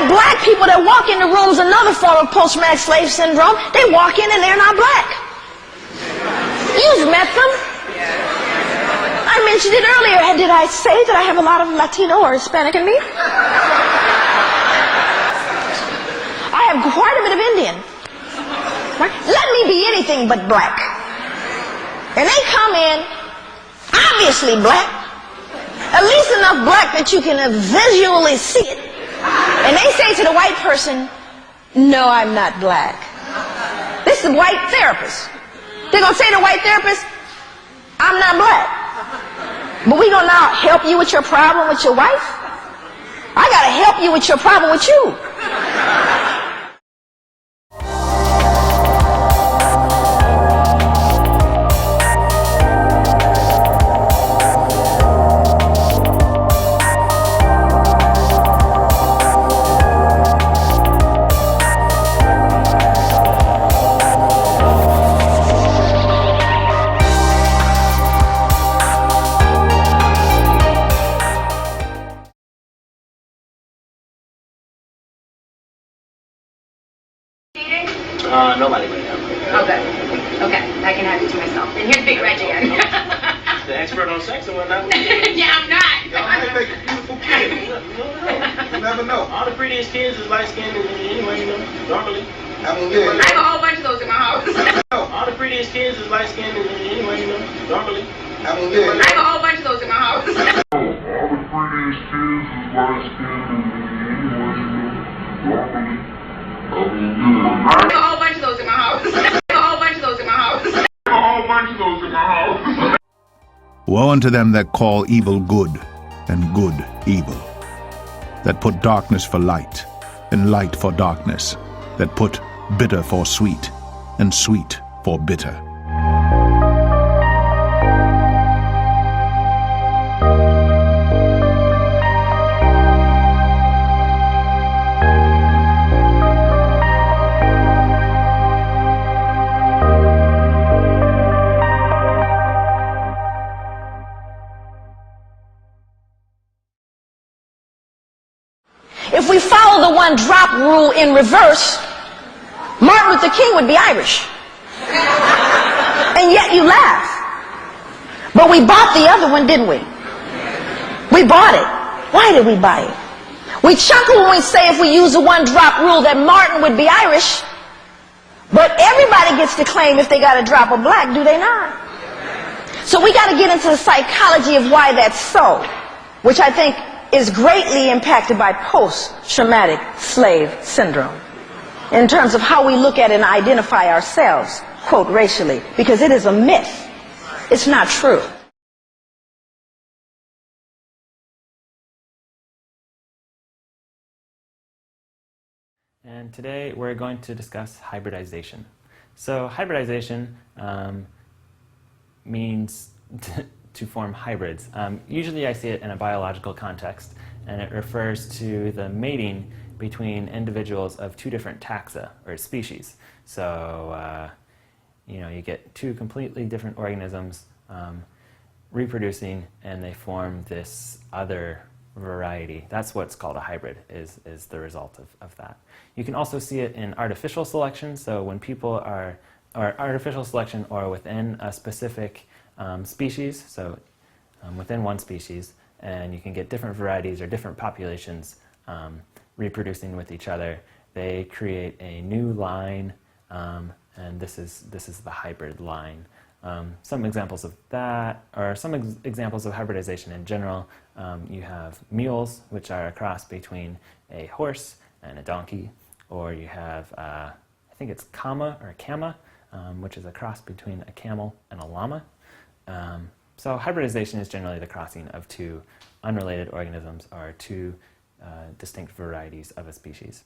have black people that walk into rooms, another form of post-traumatic slave syndrome. They walk in and they're not black. You've met them. I mentioned it earlier. Did I say that I have a lot of Latino or Hispanic in me? I have quite a bit of Indian. Right? Let me be anything but black. And they come in, obviously black, at least enough black that you can visually see it. And they say to the white person, no, I'm not black. This is a white therapist. They're going to say to the white therapist, I'm not black. But we're going to now help you with your problem with your wife? I got to help you with your problem with you. Nobody right now. Okay. Okay, I can have you to myself. And here's Big Reg again. The expert on sex and whatnot. Yeah, I'm not. Y'all make a beautiful kid. You never know. All the prettiest kids is light-skinned anyway, you know, normally. I mean, yeah. I have a whole bunch of those in my house. All the prettiest kids is light-skinned anyway, you know, normally. I mean, yeah. I have a whole bunch of those in my house. All the prettiest kids is light-skinned anyway, you know, normally. I have a whole bunch of those in my house. I have a whole bunch of those in my house. I have a whole bunch of those in my house. Woe unto them that call evil good, and good evil, that put darkness for light, and light for darkness, that put bitter for sweet, and sweet for bitter. If we follow the one-drop rule in reverse, Martin Luther King would be Irish. And yet you laugh. But we bought the other one, didn't we? We bought it. Why did we buy it? We chuckle when we say if we use the one-drop rule that Martin would be Irish, but everybody gets to claim if they got a drop of black, do they not? So we got to get into the psychology of why that's so, which I think is greatly impacted by post-traumatic slave syndrome in terms of how we look at and identify ourselves, quote, racially, because it is a myth. It's not true. And today we're going to discuss hybridization. So hybridization means to form hybrids. Usually I see it in a biological context, and it refers to the mating between individuals of two different taxa or species. So you get two completely different organisms reproducing, and they form this other variety. That's what's called a hybrid, is the result of that. You can also see it in artificial selection. So when people are, or artificial selection, or within a specific species, so within one species, and you can get different varieties or different populations reproducing with each other. They create a new line, and this is the hybrid line. Some examples of that, or some examples of hybridization in general, you have mules, which are a cross between a horse and a donkey, or you have, I think it's kama or kama, which is a cross between a camel and a llama. So hybridization is generally the crossing of two unrelated organisms or two distinct varieties of a species.